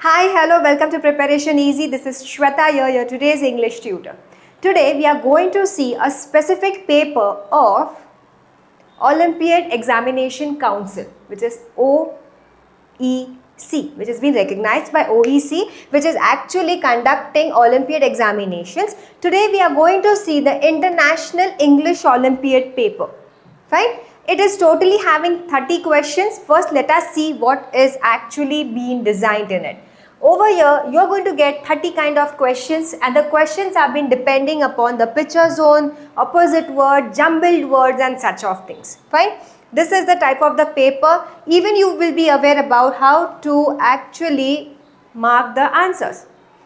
Hi, hello, welcome to Preparation Easy. This is Shweta here, your today's English tutor. Today we are going to see a specific paper of Olympiad Examination Council, which is OEC, which has been recognized by OEC, which is actually conducting Olympiad examinations. Today we are going to see the International English Olympiad paper. Fine? It is totally having 30 questions. First, let us see what is actually being designed in it. Over here, you are going to get 30 kind of questions, and the questions have been depending upon the picture zone, opposite word, jumbled words and such of things. Fine? This is the type of the paper. Even you will be aware about how to actually mark the answers.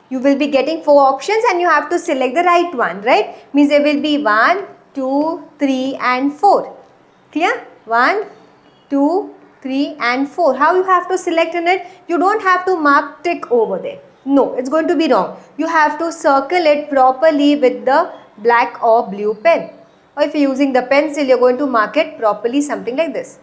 You will be getting 4 options and you have to select the right one, right? Means there will be 1, 2, 3 and 4. Clear? 1, 2, 3 and 4. How you have to select in it? You don't have to mark tick over there. No, it's going to be wrong. You have to circle it properly with the black or blue pen. Or if you're using the pencil, you're going to mark it properly, something like this.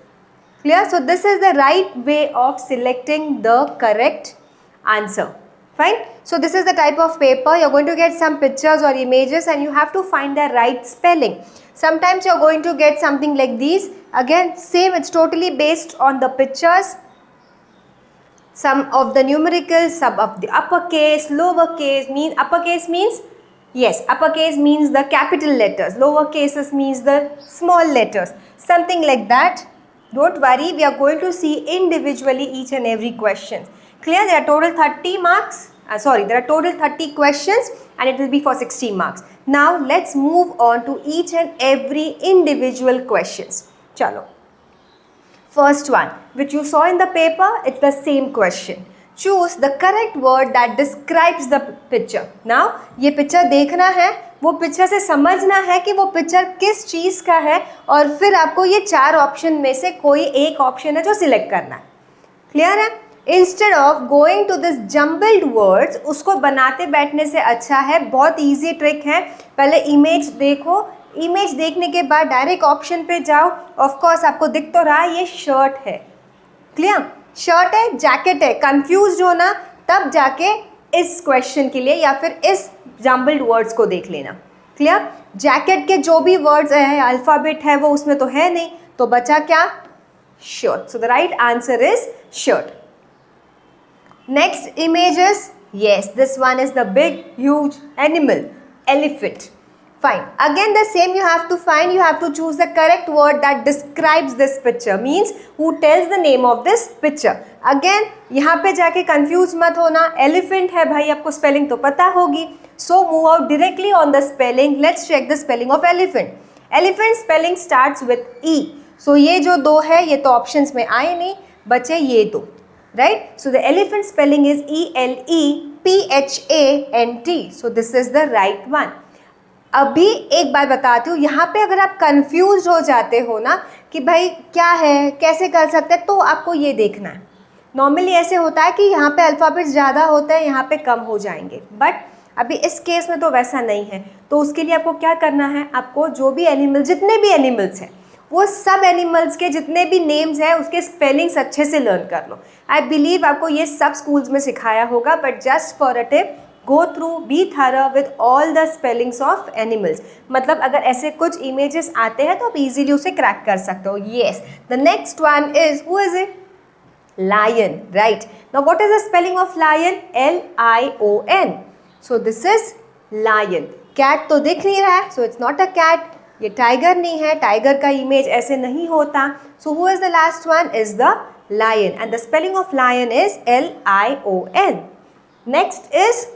Clear? So this is the right way of selecting the correct answer. Fine? So this is the type of paper. You're going to get some pictures or images and you have to find the right spelling. Sometimes you're going to get something like these. Again, same, it's totally based on the pictures. Some of the numericals, some of the uppercase, lowercase. Uppercase means, yes, uppercase means the capital letters. Lowercases means the small letters. Something like that. Don't worry, we are going to see individually each and every question. Clear? There are total 30 marks. There are total 30 questions and it will be for 60 marks. Now let's move on to each and every individual questions. Chalo. First one, which you saw in the paper, it's the same question. Choose the correct word that describes the picture. Now, ये picture देखना है, वो picture से समझना है कि वो picture किस चीज़ का है और फिर आपको ये 4 ऑप्शन में से कोई एक ऑप्शन है जो सिलेक्ट करना है. क्लियर है? Instead of going to this jumbled words, उसको बनाते बैठने से अच्छा है. बहुत easy trick है. पहले image देखो, इमेज देखने के बाद डायरेक्ट ऑप्शन पे जाओ. ऑफ कोर्स आपको दिख तो रहा है ये शर्ट है. क्लियर? शर्ट है, जैकेट है. कंफ्यूज हो ना, तब जाके इस क्वेश्चन के लिए या फिर इस जम्बल्ड वर्ड्स को देख लेना. क्लियर? जैकेट के जो भी वर्ड्स है, अल्फाबेट है, वो उसमें तो है नहीं, तो बचा क्या? Shirt. So the right answer is shirt. Next image is, yes, this one is the big huge animal, elephant. Fine. Again the same you have to find, you have to choose the correct word that describes this picture, means who tells the name of this picture. Again यहाँ पे जाके confuse मत होना. elephant है भाई, आपको spelling तो पता होगी. So move out directly on the spelling. Let's check the spelling of elephant. Elephant spelling starts with E. So ये जो 2 है ये तो options में आए नहीं, बचे ये 2. Right? So the elephant spelling is ELEPHANT. So this is the right one. अभी एक बात बताती हूँ, यहाँ पे अगर आप कंफ्यूज हो जाते हो ना कि भाई क्या है, कैसे कर सकते हैं, तो आपको ये देखना है. नॉर्मली ऐसे होता है कि यहाँ पे अल्फ़ाबेट्स ज़्यादा होते हैं, यहाँ पे कम हो जाएंगे, बट अभी इस केस में तो वैसा नहीं है. तो उसके लिए आपको क्या करना है, आपको जो भी एनिमल, जितने भी एनिमल्स हैं, वो सब एनिमल्स के जितने भी नेम्स हैं उसके स्पेलिंग्स अच्छे से लर्न कर लो. आई बिलीव आपको ये सब स्कूल्स में सिखाया होगा, but just for a tip, go through, be thorough with all the spellings of animals. मतलब अगर ऐसे कुछ इमेजेस आते हैं तो आप इजीली उसे क्रैक कर सकते हो. Yes, the next one is, who is it? Lion. Right. Now what is the spelling of lion? LION. So this is lion. Cat तो दिख नहीं रहा है, so it's not a cat. ये टाइगर नहीं है, टाइगर का इमेज ऐसे नहीं होता. So who is the last one? Is the lion, and the spelling of lion is LION. Next is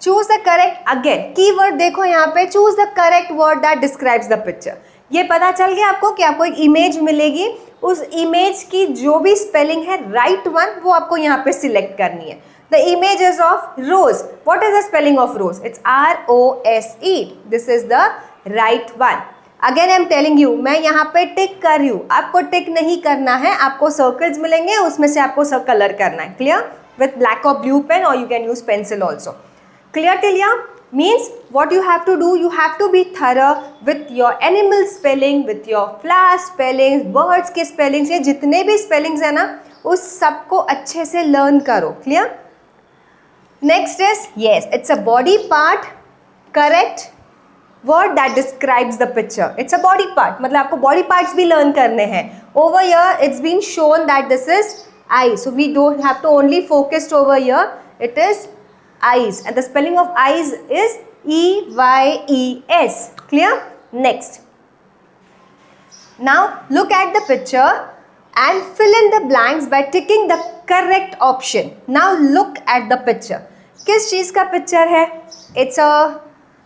choose the correct. Again keyword देखो यहाँ पे, choose the correct word that describes the picture. ये पता चल गया आपको कि आपको एक इमेज मिलेगी, उस इमेज की जो भी स्पेलिंग है राइट वन, वो आपको यहाँ पे सिलेक्ट करनी है. The image is of rose. What is the spelling of rose? It's ROSE. This is the right one. Again I am telling you, मैं यहाँ पे टिक कर रही हूँ, आपको टिक नहीं करना है. आपको सर्कल्स मिलेंगे, उसमें से आपको सब कलर करना है. क्लियर? विथ ब्लैक और ब्लू पेन, और you can use pencil also. Clear till here? Means what you have to do, you have to be thorough with your animal spelling, with your flower spellings, words के spellings, ये जितने भी spellings है ना, उस सबको अच्छे से learn करो. Clear? Next is, yes, it's a body part. Correct word that describes the picture. It's a body part. मतलब आपको body parts भी learn करने हैं. Over here, it's been shown that this is eye. So we don't have to only focus over here. It is eyes. And the spelling of eyes is E-Y-E-S. Clear? Next. Now look at the picture and fill in the blanks by ticking the correct option. Now look at the picture. किस चीज़ का picture है? It's a,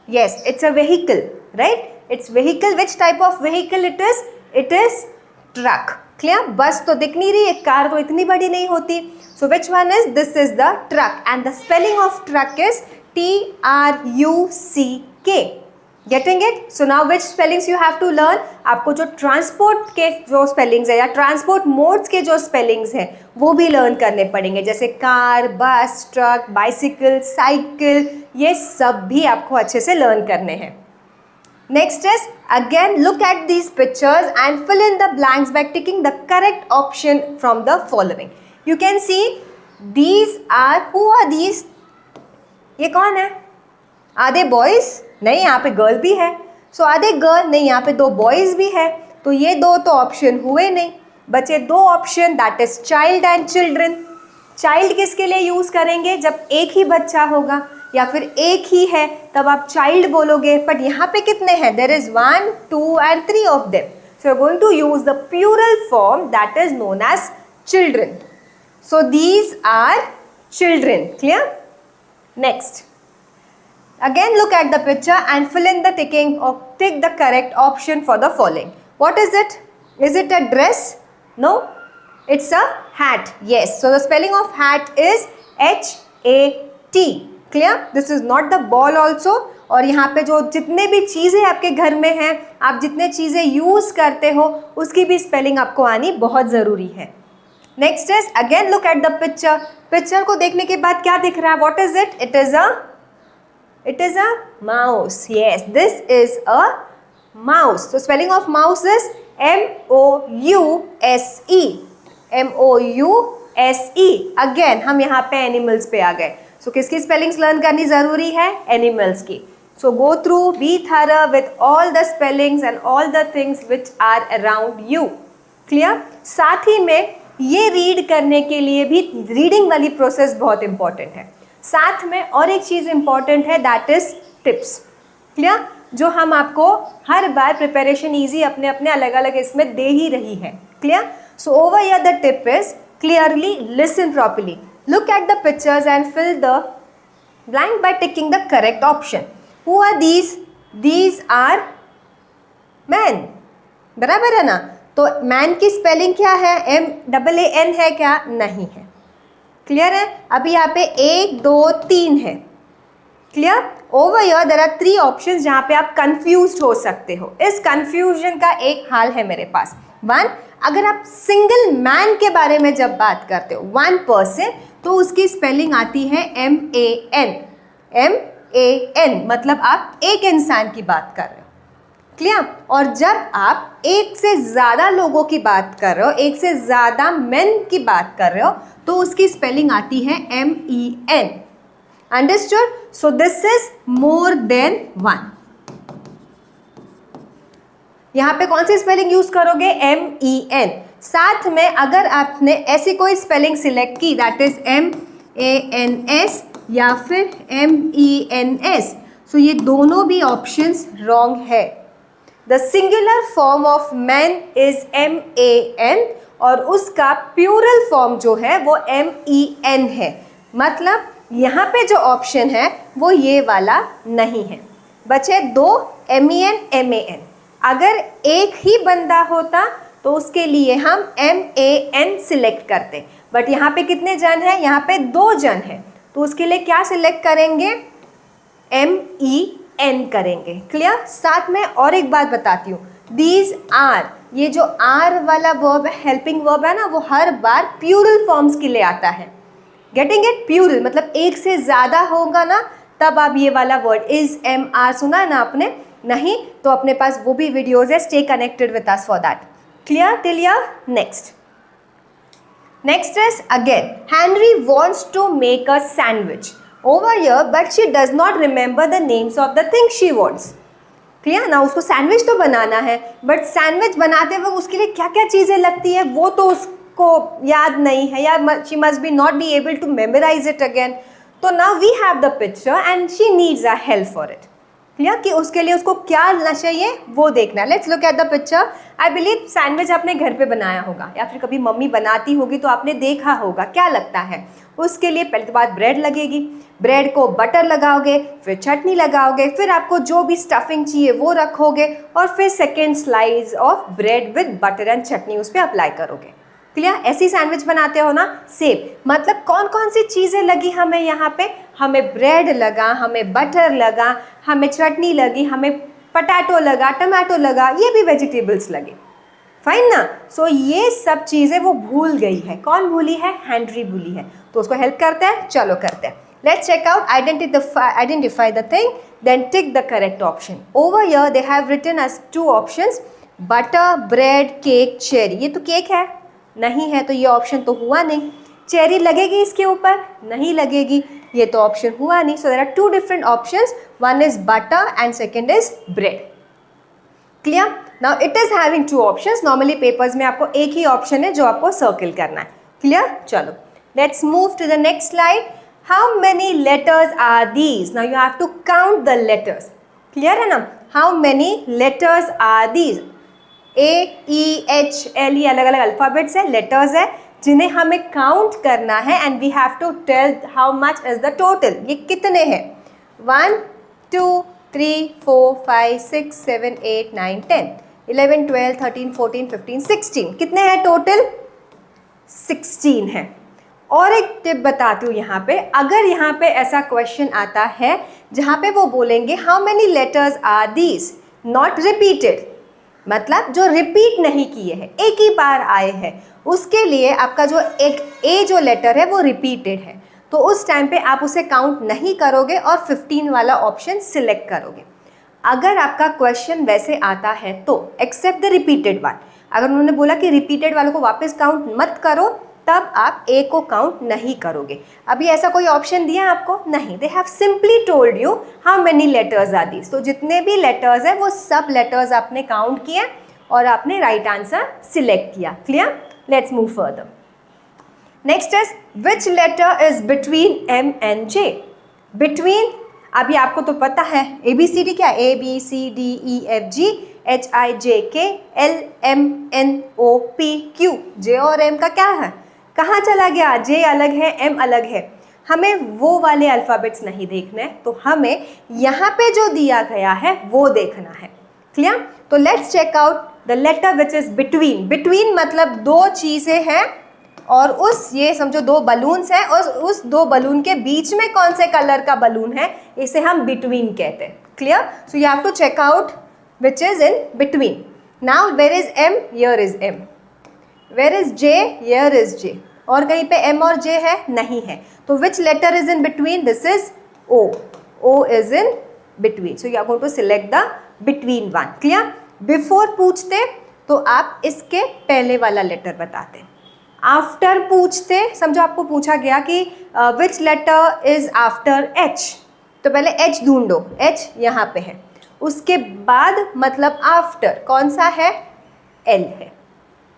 yes, it's a vehicle, right? It's vehicle. Which type of vehicle it is? It is truck. Clear? बस तो दिख नहीं रही, एक car तो इतनी बड़ी नहीं होती. So which one is? This is the truck, and the spelling of truck is T-R-U-C-K. Getting it? So now which spellings you have to learn? आपको जो ट्रांसपोर्ट के जो स्पेलिंग्स है या ट्रांसपोर्ट मोड्स के जो स्पेलिंग्स हैं वो भी लर्न करने पड़ेंगे, जैसे कार, बस, ट्रक, बाइसिकल, साइकिल, ये सब भी आपको अच्छे से लर्न करने हैं. Next is, again look at these pictures and fill in the blanks by ticking the correct option from the following. You can see these are, who are these? ये कौन है? आधे बॉयज़? नहीं, यहाँ पे गर्ल भी है. सो आधे गर्ल नहीं, यहाँ पे दो बॉयज़ भी है. तो ये दो तो ऑप्शन हुए नहीं, बचे दो option, that is child and children. Child किसके लिए यूज़ करेंगे? जब एक ही बच्चा होगा या फिर एक ही है तब आप चाइल्ड बोलोगे. बट यहाँ पे कितने हैं? There is 1, 2 and 3 of them. So you are going to use the plural form that is known as children. So these are children. Clear? Next. Again look at the picture and fill in the ticking or tick the correct option for the following. What is it? Is it a dress? No. It's a hat. Yes. So the spelling of hat is H-A-T. Clear? This is not the ball also. और यहाँ पे जो जितने भी चीज़ें आपके घर में हैं, आप जितने चीज़ें यूज़ करते हो उसकी भी स्पेलिंग आपको आनी बहुत ज़रूरी है. Next is, again look at the picture. Picture को देखने के बाद क्या दिख रहा है? What is it? It is a mouse. Yes, this is a mouse. So spelling of mouse is M-O-U-S-E. M-O-U-S-E. Again हम यहाँ पे animals पे आ गए. So किसकी spellings learn करनी ज़रूरी है? Animals की. So go through, be thorough with all the spellings and all the things which are around you. Clear? साथ ही में ये read करने के लिए भी reading वाली process बहुत important है. साथ में और एक चीज़ इंपॉर्टेंट है, दैट इज टिप्स. क्लियर? जो हम आपको हर बार प्रिपरेशन इजी अपने अपने अलग अलग इसमें दे ही रही है. Clear? So over here the tip is clearly listen properly, look at the pictures and fill the blank by ticking the correct option. Who are these? These are man. बराबर है ना? तो मैन की स्पेलिंग क्या है? M-A-N है क्या? नहीं है. क्लियर है? अभी यहाँ पे 1, 2, 3 है. Clear? Over here there are 3 options जहाँ पे आप कंफ्यूज्ड हो सकते हो. इस कंफ्यूजन का एक हाल है मेरे पास. 1, अगर आप सिंगल मैन के बारे में जब बात करते हो, 1 पर्सन, तो उसकी स्पेलिंग आती है M-A-N. M-A-N मतलब आप एक इंसान की बात कर रहे हो. क्लियर? और जब आप एक से ज़्यादा लोगों की बात कर रहे हो, एक से ज़्यादा मेन की बात कर रहे हो, तो उसकी स्पेलिंग आती है M-E-N. Understood? So this is more than 1. यहाँ पे कौन सी स्पेलिंग यूज करोगे? M-E-N. साथ में अगर आपने ऐसी कोई स्पेलिंग सिलेक्ट की दैट इज M-A-N-S या फिर M-E-N-S, सो ये दोनों भी ऑप्शंस रॉन्ग है. The singular form of man is M-A-N और उसका प्लूरल फॉर्म जो है वो M-E-N है. मतलब यहाँ पे जो ऑप्शन है वो ये वाला नहीं है. बचे 2 M-E-N, M-A-N. अगर एक ही बंदा होता तो उसके लिए हम M-A-N सिलेक्ट करते, बट यहाँ पे कितने जन हैं? यहाँ पे 2 जन हैं, तो उसके लिए क्या सिलेक्ट करेंगे? M-E-N करेंगे. क्लियर? साथ में और एक बात बताती हूँ, दीज आर, ये जो आर वाला वर्ब है, हेल्पिंग वर्ब है ना, वो हर बार प्लूरल फॉर्म्स के लिए आता है. Getting it? प्लूरल मतलब एक से ज़्यादा होगा ना तब आप ये वाला वर्ड इज M-R सुना है ना आपने? नहीं तो अपने पास वो भी वीडियोज है, stay connected with us for that. Clear till here? Next. Next is again, Henry wants to make a sandwich. over here, but she does not remember the names of the things she wants. Clear ना, उसको sandwich तो बनाना है, but sandwich बनाते वक्त उसके लिए क्या क्या चीज़ें लगती है वो तो उसको याद नहीं है, या she must be not be able to memorise it again. तो now we have the picture and she needs a help for it. Clear कि उसके लिए उसको क्या करना चाहिए वो देखना है. Let's look at the picture. I believe sandwich आपने घर पे बनाया होगा या फिर कभी मम्मी बनाती होगी तो आपने देखा होगा. क्या लगता है उसके लिए? पहले तो बात ब्रेड लगेगी. ब्रेड को बटर लगाओगे, फिर चटनी लगाओगे, फिर आपको जो भी स्टफिंग चाहिए वो रखोगे और फिर second slice of bread with butter and chutney उस पर अप्लाई करोगे. क्लियर? ऐसी सैंडविच बनाते हो ना, सेम. मतलब कौन कौन सी चीज़ें लगी हमें यहाँ पे? हमें ब्रेड लगा, हमें बटर लगा, हमें चटनी लगी, हमें पटाटो लगा, टमाटो लगा, ये भी वेजिटेबल्स लगे. फाइन ना. सो ये सब चीज़ें वो भूल गई है. कौन भूली है? हेनरी भूली है. तो उसको हेल्प करते हैं. चलो करते हैं. Let's check out, identify the thing, then tick the correct option. Over here they have written as 2 options, butter, bread, cake, cherry. ये तो केक है, नहीं है तो ये ऑप्शन तो हुआ नहीं. चेरी लगेगी इसके ऊपर? नहीं लगेगी, ये तो ऑप्शन हुआ नहीं. So there are 2 different options. One is butter and second is bread. Clear? Now it is having 2 options. Normally papers में आपको एक ही ऑप्शन है जो आपको सर्किल करना है. Clear? चलो, let's move to the next slide. How many letters are these? Now you have to count the letters. Clear है ना? How many letters are these? A, E, H, L, ये अलग अलग अल्फ़ाबेट्स है, letters है जिन्हें हमें काउंट करना है and we have to tell how much is the total. ये कितने हैं? 1, 2, 3, 4, 5, 6, 7, 8, 9, 10, 11, 12, 13, 14, 15, 16. कितने हैं टोटल? 16 है. और एक टिप बताती हूँ यहाँ पे. अगर यहाँ पे ऐसा क्वेश्चन आता है जहाँ पे वो बोलेंगे how many letters are these, not repeated, मतलब जो रिपीट नहीं किए हैं, एक ही बार आए हैं, उसके लिए आपका जो एक ए जो लेटर है वो रिपीटेड है, तो उस टाइम पे आप उसे काउंट नहीं करोगे और 15 वाला ऑप्शन सिलेक्ट करोगे. अगर आपका क्वेश्चन वैसे आता है तो एक्सेप्ट द रिपीटेड वन. अगर उन्होंने बोला कि रिपीटेड वालों को वापस काउंट मत करो, तब आप ए को काउंट नहीं करोगे. अभी ऐसा कोई ऑप्शन दिया आपको? नहीं. They have simply told you how many letters are these. तो जितने भी लेटर्स हैं वो सब लेटर्स आपने काउंट किए और आपने राइट आंसर सिलेक्ट किया. Clear? Let's move further. Next is which letter is between M and J. Between, अभी आपको तो पता है ABCD क्या है? ABCDEFG HIJK LMNOPQ. जे और एम का क्या है? कहाँ चला गया? जे अलग है, एम अलग है. हमें वो वाले अल्फ़ाबेट्स नहीं देखने हैं, तो हमें यहाँ पे जो दिया गया है वो देखना है. क्लियर? तो let's check out the letter which is between. Between मतलब 2 चीज़ें हैं और उस, ये समझो 2 बलून्स हैं और उस 2 बलून के बीच में कौन से कलर का बलून है, इसे हम बिटवीन कहते हैं. Clear? So you have to check out which is in between. Now where is M? Here is M. Where is J? Here is J. और कहीं पे एम और जे है? नहीं है. तो which letter is in between? This is O. O is in between. So you are going to select the between one. Clear? Before पूछते तो आप इसके पहले वाला लेटर बताते. आफ्टर पूछते, समझो आपको पूछा गया कि विच लेटर इज आफ्टर एच, तो पहले एच ढूंढो. एच यहाँ पे है. उसके बाद मतलब आफ्टर कौन सा है? एल है.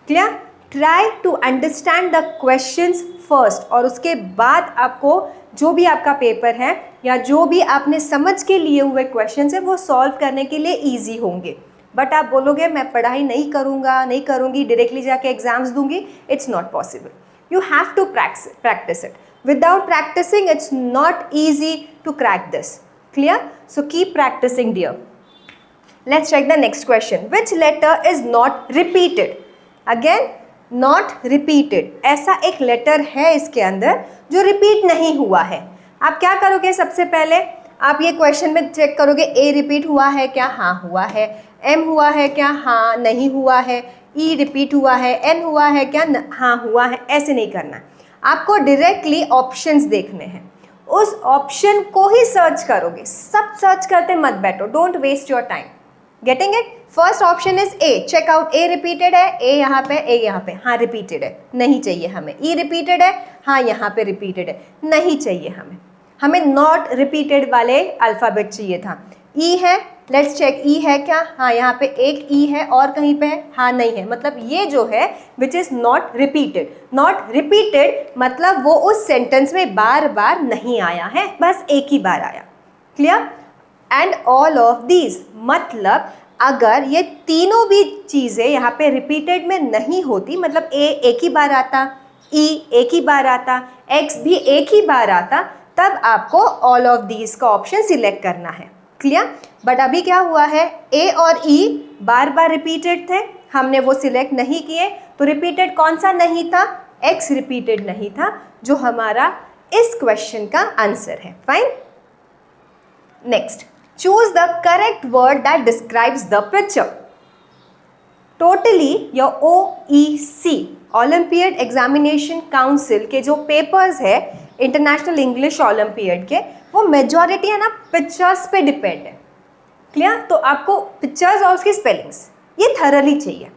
Clear? Try to understand the questions first, और उसके बाद आपको जो भी आपका पेपर है या जो भी आपने समझ के लिए हुए क्वेश्चंस है वो सॉल्व करने के लिए इजी होंगे. बट आप बोलोगे मैं पढ़ाई नहीं करूँगा, नहीं करूँगी, डायरेक्टली जाके एग्जाम्स दूंगी, it's not possible. You have to practice it. Without practicing it's not easy to crack this. Clear? So keep practicing dear. Let's check the next question. Which letter is not repeated? Again not repeated, ऐसा एक letter है इसके अंदर जो repeat नहीं हुआ है. आप क्या करोगे? सबसे पहले आप ये क्वेश्चन में चेक करोगे ए रिपीट हुआ है क्या? हाँ हुआ है. एम हुआ है क्या? हाँ नहीं हुआ है. ई रिपीट हुआ है. एन हुआ है क्या? हाँ हुआ है. ऐसे नहीं करना. आपको डायरेक्टली ऑप्शंस देखने हैं, उस ऑप्शन को ही सर्च करोगे. सब सर्च करते मत बैठो. Don't waste your time. Getting it? First option is A. Check out. A repeated है? ए यहाँ पे, ए यहाँ पे, हाँ रिपीटेड है, नहीं चाहिए हमें. ई रिपीटेड है? हाँ यहाँ पे रिपीटेड है, नहीं चाहिए हमें. हमें नॉट रिपीटेड वाले अल्फ़ाबेट चाहिए था। ई है, लेट्स चेक ई है क्या? हाँ, यहाँ पे एक ई है और कहीं पे है? हाँ नहीं है, मतलब ये जो है which is not repeated. Not repeated मतलब वो उस सेंटेंस में बार बार नहीं आया है, बस एक ही बार आया। Clear? And all of these मतलब अगर ये तीनों भी चीज़ें यहाँ पे रिपीटेड में नहीं होती, मतलब ए एक ही बार आता, ई एक ही बार आता, एक्स भी एक ही बार आता, तब आपको ऑल ऑफ दीज का ऑप्शन सिलेक्ट करना है। क्लियर? बट अभी क्या हुआ है, ए और ई बार बार रिपीटेड थे, हमने वो सिलेक्ट नहीं किए, तो रिपीटेड कौन सा नहीं था? एक्स रिपीटेड नहीं था, जो हमारा इस क्वेश्चन का आंसर है। Fine. Next, choose the correct word that describes the picture. Totally your OEC Olympiad Examination Council के जो पेपर्स है इंटरनेशनल इंग्लिश ओलंपियड के, वो मेजॉरिटी है ना पिक्चर्स पे डिपेंड है। क्लियर? तो आपको पिक्चर्स और उसकी स्पेलिंग्स ये थरली चाहिए।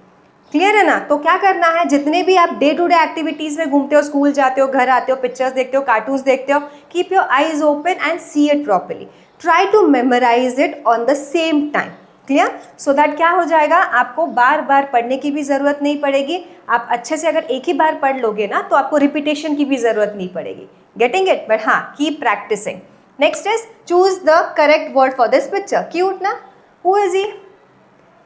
क्लियर है ना? तो क्या करना है, जितने भी आप डे टू डे एक्टिविटीज़ में घूमते हो, स्कूल जाते हो, घर आते हो, पिक्चर्स देखते हो, कार्टून्स देखते हो, keep your eyes open and see it properly. Try to memorise it on the same time. Clear? So that क्या हो जाएगा, आपको बार बार पढ़ने की भी ज़रूरत नहीं पड़ेगी। आप अच्छे से अगर एक ही बार पढ़ लोगे ना, तो आपको रिपीटेशन की भी ज़रूरत नहीं पड़ेगी। Getting it? बट हाँ, keep practising. Next is choose the correct word for this picture. Cute ना? Who is he?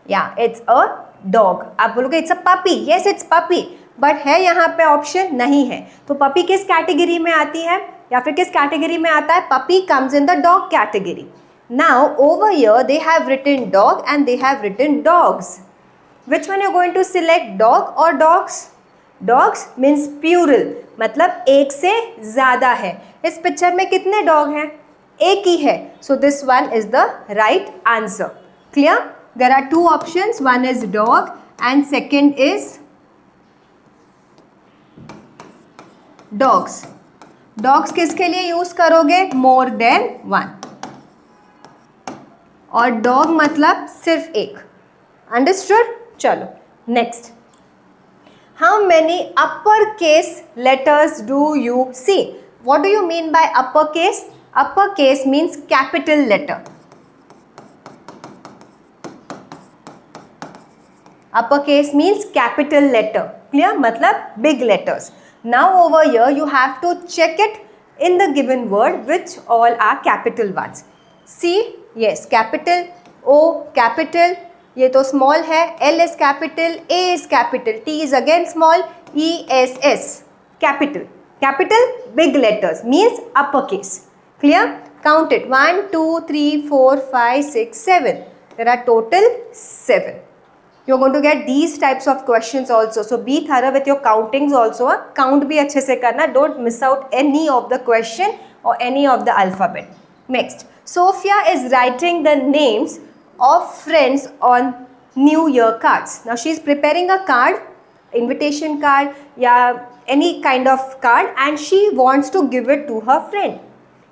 या इट्स अ डॉग। आप बोलोगे it's a puppy, yes it's puppy, but है यहाँ पे ऑप्शन नहीं है। तो पपी किस कैटेगरी में आती है या फिर किस कैटेगरी में आता है? Puppy comes in the dog category. Now over here they have written dog and they have written dogs. Which one you going to select, dog और डॉग्स? डॉग्स मीन्स प्यूरल, मतलब एक से ज़्यादा है। इस पिक्चर में कितने डॉग हैं? एक ही है। So this one is the right answer. Clear? There are two options, one is dog and second is dogs. Dogs किसके लिए यूज करोगे? More than one. और dog मतलब सिर्फ एक। Understood? चलो next. How many uppercase letters do you see? What do you mean by uppercase? Uppercase means capital letter. Uppercase means capital letter. Clear? मतलब big letters. Now over here you have to check it in the given word which all are capital ones. C, yes, capital. O, capital. ये तो small है. L is capital. A is capital. T is again small. E, S, S. Capital. Capital, big letters means uppercase. Clear? Count it. 1, 2, 3, 4, 5, 6, 7. There are total 7. You're going to get these types of questions also. So be thorough with your countings also. Count भी अच्छे से करना. Don't miss out any of the question or any of the alphabet. Next, Sophia is writing the names of friends on New Year cards. Now she is preparing a card, invitation card या any kind of card, and she wants to give it to her friend.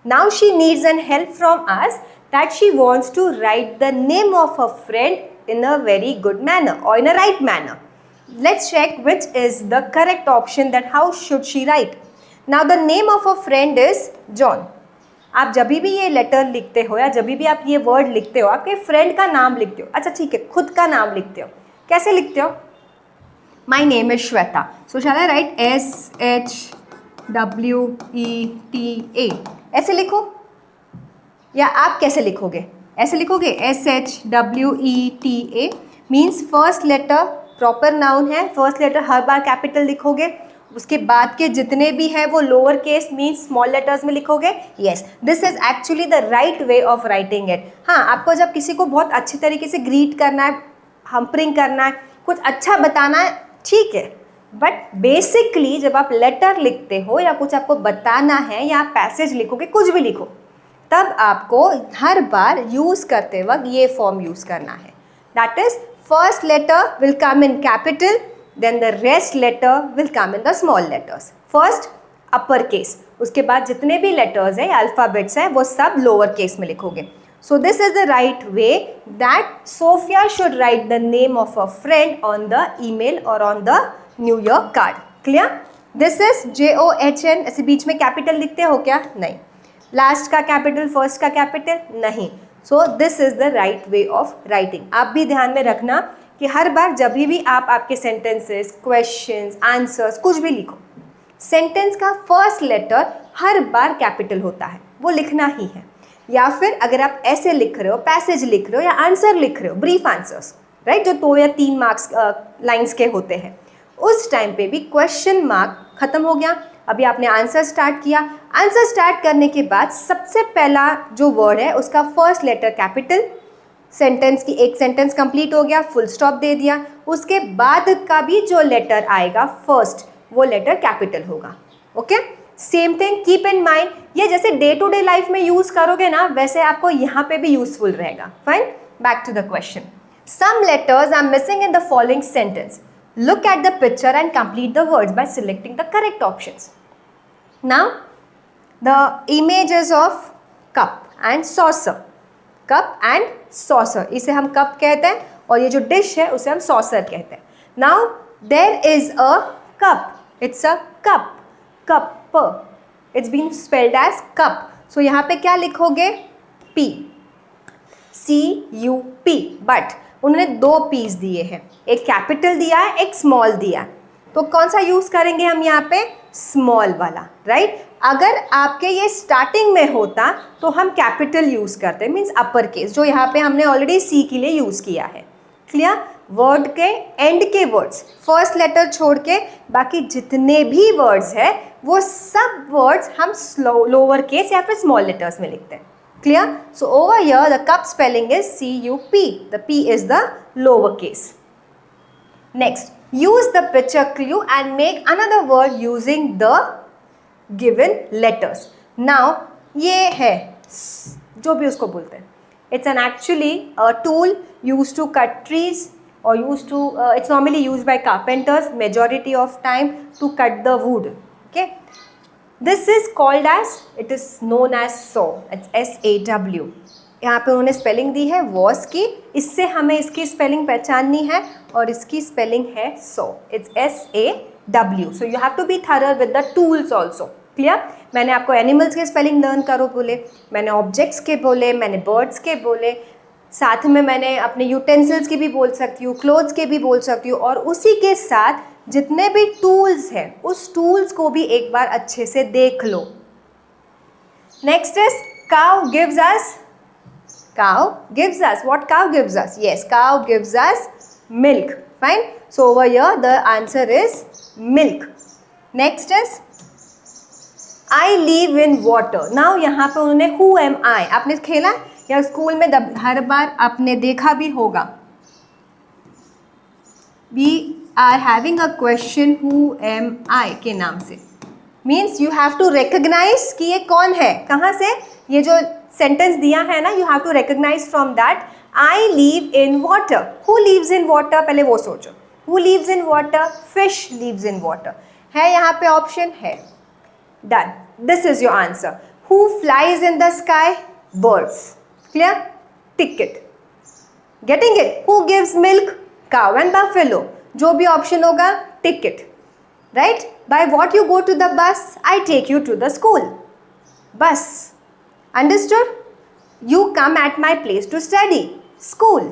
Now she needs an help from us that she wants to write the name of her friend in a very good manner or in a right manner. Let's check which is the correct option, that how should she write. Now the name of a friend is John. आप जब भी ये letter लिखते हो या जब भी आप ये वर्ड लिखते हो, आपके फ्रेंड का नाम लिखते हो। अच्छा ठीक है, खुद का नाम लिखते हो, कैसे लिखते हो? My name is Shweta. So shall I write SHWETA? ऐसे लिखो या आप कैसे लिखोगे? ऐसे लिखोगे SHWETA means first letter proper noun है, फर्स्ट लेटर हर बार कैपिटल लिखोगे, उसके बाद के जितने भी है वो lower case means small letters में लिखोगे। Yes, this is actually the right way of writing it. हाँ, आपको जब किसी को बहुत अच्छी तरीके से ग्रीट करना है, हम्परिंग करना है, कुछ अच्छा बताना है, ठीक है, बट बेसिकली जब आप लेटर लिखते हो या कुछ आपको बताना है या आप पैसेज लिखोगे, कुछ भी लिखो, तब आपको हर बार यूज़ करते वक्त ये फॉर्म यूज़ करना है। That is first letter will come in capital, then the rest letter will come in the small letters. First upper case, उसके बाद जितने भी लेटर्स हैं, अल्फ़ाबेट्स हैं, वो सब लोअर केस में लिखोगे। So this is the right way that Sophia should write the name of a friend on the email और on the new year card. Clear? This is JOHN। ऐसे बीच में capital लिखते हो क्या? नहीं। लास्ट का कैपिटल, फर्स्ट का capital नहीं. सो this is the right way of writing. आप भी ध्यान में रखना कि हर बार जब भी आप आपके सेंटेंसेस, क्वेश्चंस, आंसर्स कुछ भी लिखो, सेंटेंस का फर्स्ट लेटर हर बार कैपिटल होता है, वो लिखना ही है. या फिर अगर आप ऐसे लिख रहे हो, पैसेज लिख रहे हो या आंसर लिख रहे हो, ब्रीफ आंसर्स, राइट, जो 2 या 3 मार्क्स लाइन्स के होते हैं, उस टाइम पे भी क्वेश्चन मार्क खत्म हो गया. अभी आपने आंसर स्टार्ट किया, आंसर स्टार्ट करने के बाद सबसे पहला जो वर्ड है उसका फर्स्ट लेटर कैपिटल, सेंटेंस की एक सेंटेंस कंप्लीट हो गया, फुल स्टॉप दे दिया. उसके बाद का भी जो लेटर आएगा फर्स्ट, वो लेटर कैपिटल होगा. Okay, same thing keep in mind. ये जैसे डे टू डे लाइफ में यूज करोगे ना, वैसे आपको यहाँ पे भी यूजफुल रहेगा. Fine, back to the question. Some letters are missing in the following sentence. Look at the picture and complete the words by selecting the correct options. Now, the image is of cup and saucer. Cup and saucer. इसे हम cup कहते हैं और ये जो dish है उसे हम saucer कहते हैं. Now, there is a cup. It's a cup. Cup. It's been spelled as cup. So यहाँ पे क्या लिखोगे? P. C-U-P. But उन्होंने 2 पीस दिए हैं, एक कैपिटल दिया है, एक स्मॉल दिया है. तो कौन सा यूज करेंगे हम यहाँ पे? स्मॉल वाला, राइट. अगर आपके ये स्टार्टिंग में होता तो हम कैपिटल यूज करते, मीन्स अपर केस, जो यहाँ पे हमने ऑलरेडी सी के लिए यूज किया है. क्लियर? वर्ड के एंड के वर्ड्स, फर्स्ट लेटर छोड़ के बाकी जितने भी वर्ड्स है वो सब वर्ड्स हम लोअर केस या फिर स्मॉल लेटर्स में लिखते हैं. Clear? So over here the cup spelling is C-U-P. The P is the lower case. Next, use the picture clue and make another word using the given letters. Now, ये है जो भी उसको बोलते हैं. It's an actually a tool used to cut trees or used to it's normally used by carpenters majority of time to cut the wood. Okay. This is called as, it is known as saw. It's S-A-W. यहाँ पे उन्होंने spelling दी है was की, इससे हमें इसकी spelling पहचाननी है और इसकी स्पेलिंग है saw. It's S-A-W. So you have to be thorough with the tools also. Clear? मैंने आपको एनिमल्स के स्पेलिंग लर्न करो बोले, मैंने ऑब्जेक्ट्स के बोले, मैंने बर्ड्स के बोले, साथ में मैंने अपने यूटेंसिल्स की भी बोल सकती हूँ, क्लोथ्स के भी बोल सकती हूँ, और उसी के साथ जितने भी टूल्स हैं उस टूल्स को भी एक बार अच्छे से देख लो. Next is cow gives us. Cow gives us. What cow gives us? Yes, cow gives us milk. Fine. So over here the answer is milk. Next is I live in water. Now यहाँ पे उन्होंने who am आई, आपने खेला या school में हर बार आपने देखा भी होगा. We are having a question who am I के नाम से. Means you have to recognize कि ये कौन है, कहाँ से, ये जो sentence दिया है ना, you have to recognize from that. I live in water. Who lives in water? पहले वो सोचो. Who lives in water? Fish lives in water. है यहाँ पे option है. Done. This is your answer. Who flies in the sky? Birds. Clear? Tick it. Getting it? Who gives milk? Cow and buffalo. जो भी option होगा tick it. Right? By what you go to the bus? I take you to the school. Bus. Understood? You come at my place to study. School.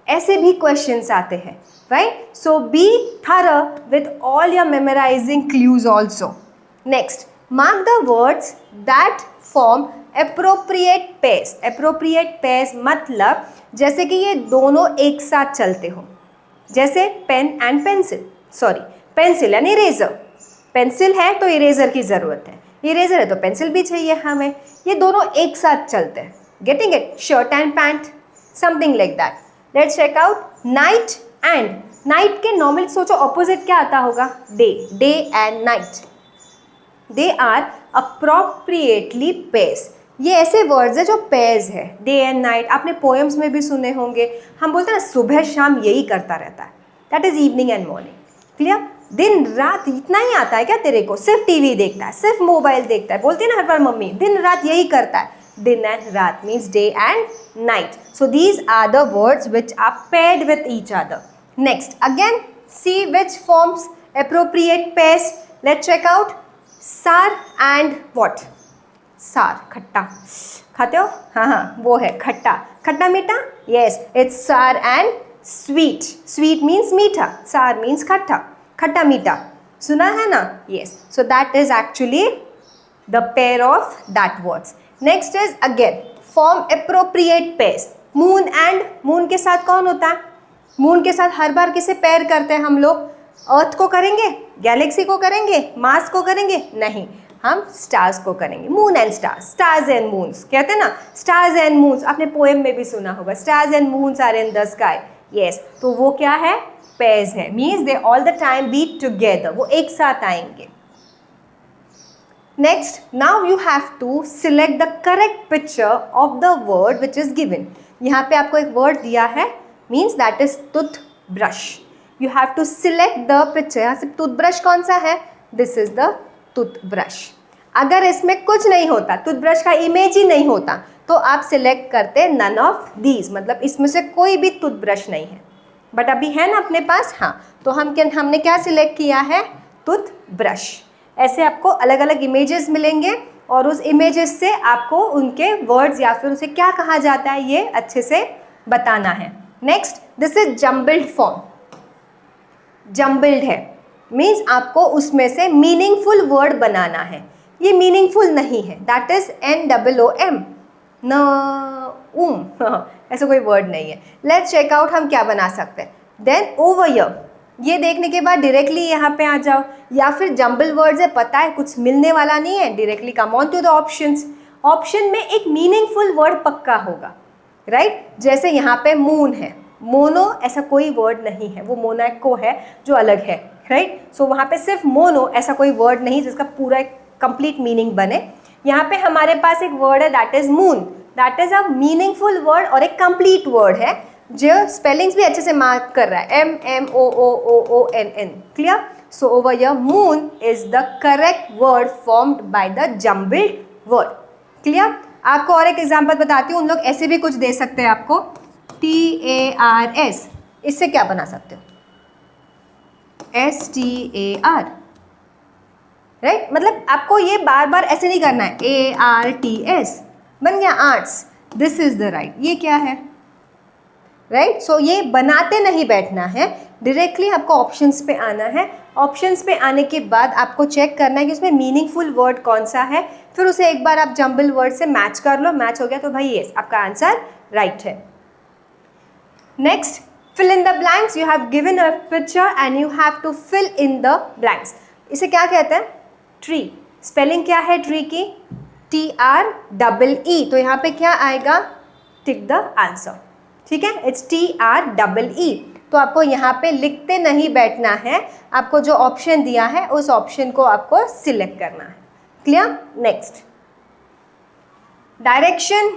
ऐसे भी questions आते हैं. Right? So be thorough with all your memorising clues also. Next, mark the words that form appropriate pairs. Appropriate pairs मतलब जैसे कि ये दोनों एक साथ चलते हो, जैसे pen and pencil. Sorry, pencil and eraser. Pencil है तो इरेजर की ज़रूरत है, इरेजर है तो पेंसिल भी चाहिए हमें. ये दोनों एक साथ चलते हैं. Getting it? Shirt and pant, something like that. Let's check out night and. Night के नॉर्मल सोचो ऑपोजिट क्या आता होगा? Day. Day and night, they are appropriately pairs. ये ऐसे वर्ड्स है जो पेयर्स है. डे एंड नाइट आपने पोएम्स में भी सुने होंगे. हम बोलते हैं ना सुबह शाम यही करता रहता है, that is evening and morning. Clear? दिन रात इतना ही आता है क्या तेरे को? सिर्फ टीवी देखता है, सिर्फ मोबाइल देखता है. बोलती है ना हर बार मम्मी, दिन रात यही करता है. दिन एंड रात means day and night. So these are the words which are paired with each other. Next, again see which forms appropriate pairs. Let's check out. Sour and what? Sour, खट्टा खाते हो, हाँ हाँ वो है खट्टा, खट्टा मीठा, यस इट्स सार एंड स्वीट, स्वीट मीन्स मीठा, सार मीन्स खट्टा, खट्टा मीठा, सुना है ना, yes, so that is actually the pair of that words. Next is again form appropriate pairs. Moon and, moon के साथ कौन होता है, मून के साथ हर बार किसे पेयर करते हैं हम लोग, अर्थ को करेंगे, गैलेक्सी को करेंगे, मार्स को करेंगे, नहीं, हम स्टार्स को करेंगे. Moon and stars, stars and moons कहते हैं ना, स्टार्स एंड मून्स आपने पोएम में भी सुना होगा, stars and moons are in the sky, yes, तो वो क्या है, पेयर्स है, means they all the time be together, वो एक साथ आएंगे. Next, now you have to select the correct picture of the word which is given. यहाँ पे आपको एक word दिया है, means that is toothbrush. You have to select the picture. यहाँ से toothbrush कौन सा है? This is the toothbrush. अगर इसमें कुछ नहीं होता, toothbrush का image ही नहीं होता, तो आप select करते none of these, मतलब इसमें से कोई भी toothbrush नहीं है. बट अभी है ना अपने पास, हाँ, तो हमने क्या select किया है, toothbrush. ऐसे आपको अलग अलग इमेजेस मिलेंगे और उस इमेजेस से आपको उनके वर्ड्स या फिर उसे क्या कहा जाता है ये अच्छे से बताना है. Next, this is jumbled form. Jumbled है मीन्स आपको उसमें से मीनिंगफुल वर्ड बनाना है. ये मीनिंगफुल नहीं है, दैट इज NOOM, ऐसा कोई वर्ड नहीं है. लेट्स चेक आउट हम क्या बना सकते हैं. देन ओवर हियर, ये देखने के बाद डायरेक्टली यहाँ पे आ जाओ, या फिर जम्बल वर्ड्स है, पता है कुछ मिलने वाला नहीं है, directly come on to the options. Option में एक मीनिंगफुल वर्ड पक्का होगा, राइट. जैसे यहाँ पे मून है, मोनो ऐसा कोई वर्ड नहीं है, वो मोनाको है जो अलग है, राइट. सो वहाँ पे सिर्फ मोनो ऐसा कोई वर्ड नहीं जिसका पूरा एक कंप्लीट मीनिंग बने. यहाँ पे हमारे पास एक वर्ड है that is moon, that is a meaningful word और एक कंप्लीट वर्ड है जो स्पेलिंग्स भी अच्छे से मार्क कर रहा है, MMOOONN, clear. So over here moon is the correct word formed by the jumbled word, clear. आपको और एक एग्जांपल बताती हूँ, उन लोग ऐसे भी कुछ दे सकते हैं आपको, TARS, इससे क्या बना सकते हो, STAR, राइट. मतलब आपको ये बार बार ऐसे नहीं करना है, ARTS बन गया arts, this is the right. ये क्या है, राइट. सो ये बनाते नहीं बैठना है, डायरेक्टली आपको ऑप्शंस पे आना है. ऑप्शंस पे आने के बाद आपको चेक करना है कि उसमें मीनिंगफुल वर्ड कौन सा है, फिर उसे एक बार आप जम्बल वर्ड से मैच कर लो, मैच हो गया तो भाई यस आपका आंसर राइट है. Next, fill in the blanks. You have given a picture and you have to fill in the blanks. इसे क्या कहते हैं, ट्री. स्पेलिंग क्या है ट्री की, TREE, तो यहाँ पे क्या आएगा, टिक द आंसर, ठीक है, इट्स TREE. तो आपको यहाँ पे लिखते नहीं बैठना है, आपको जो ऑप्शन दिया है उस ऑप्शन को आपको सिलेक्ट करना है, clear. Next, direction.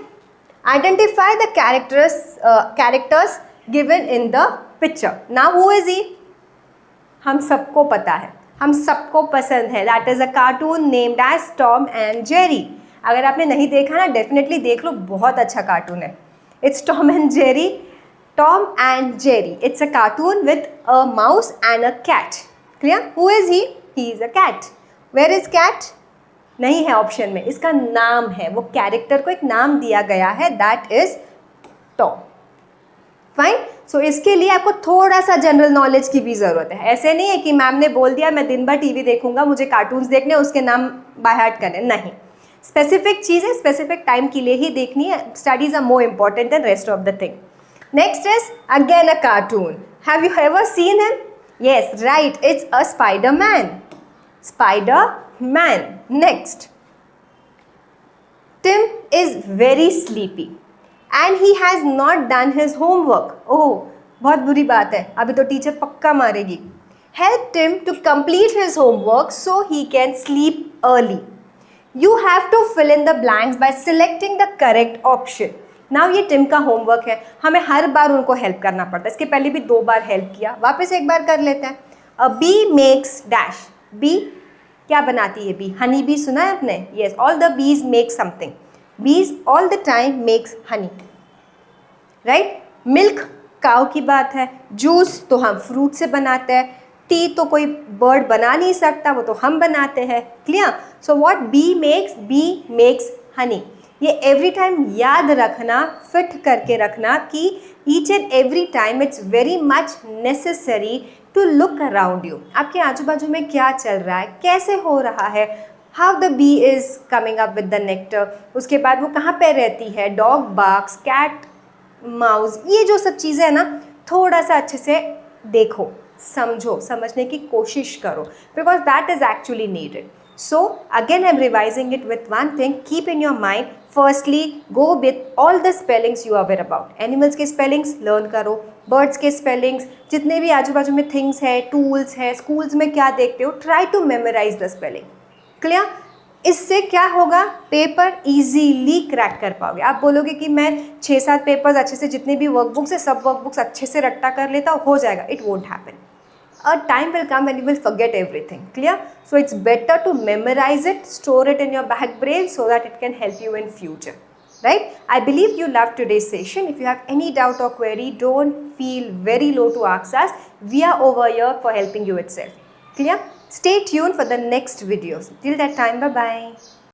Identify the characters given in the picture. Now who is he, हम सबको पता है, हम सबको पसंद है, that is a cartoon named as Tom and Jerry. अगर आपने नहीं देखा ना, डेफिनेटली देख लो, बहुत अच्छा कार्टून है. It's Tom and Jerry. Tom and Jerry. It's a cartoon with a mouse and a cat. Clear? Who is he? He is a cat. Where is cat? नहीं है ऑप्शन में, इसका नाम है, वो कैरेक्टर को एक नाम दिया गया है, that is Tom. फाइन. सो इसके लिए आपको थोड़ा सा जनरल नॉलेज की भी ज़रूरत है. ऐसे नहीं है कि मैम ने बोल दिया मैं दिन भर टीवी देखूंगा, मुझे कार्टून्स देखने, उसके नाम बाय हार्ट करने, नहीं. स्पेसिफिक चीज़ें स्पेसिफिक टाइम के लिए ही देखनी है. Studies are more important than rest of the thing. Next is again a cartoon. Have you ever seen him? Yes, right, it's a Spiderman. Spiderman. Next, Tim is very sleepy and he has not done his homework. Oh, बहुत बुरी बात है, अभी तो teacher पक्का मारेगी. Help Tim to complete his homework so he can sleep early. You have to fill in the blanks by selecting the correct option. Now ये Tim का होमवर्क है, हमें हर बार उनको हेल्प करना पड़ता है. इसके पहले भी 2 बार हेल्प किया, वापस एक बार कर लेते हैं. A bee makes dash. bee क्या बनाती है, बी, हनी बी सुना है आपने, yes, all the bees make something. bees all the time makes honey, right. milk काऊ की बात है, जूस तो हम फ्रूट से बनाते हैं, टी तो कोई बर्ड बना नहीं सकता, वो तो हम बनाते हैं। Clear? So what bee makes honey. ये एवरी टाइम याद रखना, फिट करके रखना कि each and every time it's very much necessary to look around you. आपके आजू बाजू में क्या चल रहा है, कैसे हो रहा है, how the bee is coming up with the nectar, उसके बाद वो कहाँ पे रहती है, डॉग बार्क्स, कैट माउस, ये जो सब चीज़ें हैं ना, थोड़ा सा अच्छे से देखो, समझो, समझने की कोशिश करो, because that is actually needed. So again I'm revising it with one thing, keep in your mind, firstly go with all the spellings you are aware about. Animals के spellings learn करो, birds के spellings, जितने भी आजू बाजू में things है, tools है, schools में क्या देखते हो, try to memorize the spelling. Clear? इससे क्या होगा, पेपर इजीली क्रैक कर पाओगे. आप बोलोगे कि मैं 6-7 पेपर्स अच्छे से, जितने भी वर्कबुक्स है सब वर्कबुक्स अच्छे से रट्टा कर लेता हूँ, हो जाएगा. It won't happen. A time will come when you will forget everything. Clear? So it's better to memorize it, store it in your back brain so that it can help you in future. Right? I believe you loved today's session. If you have any doubt or query, don't feel very low to ask us. We are over here for helping you itself. Clear? Stay tuned for the next videos. Till that time, bye-bye.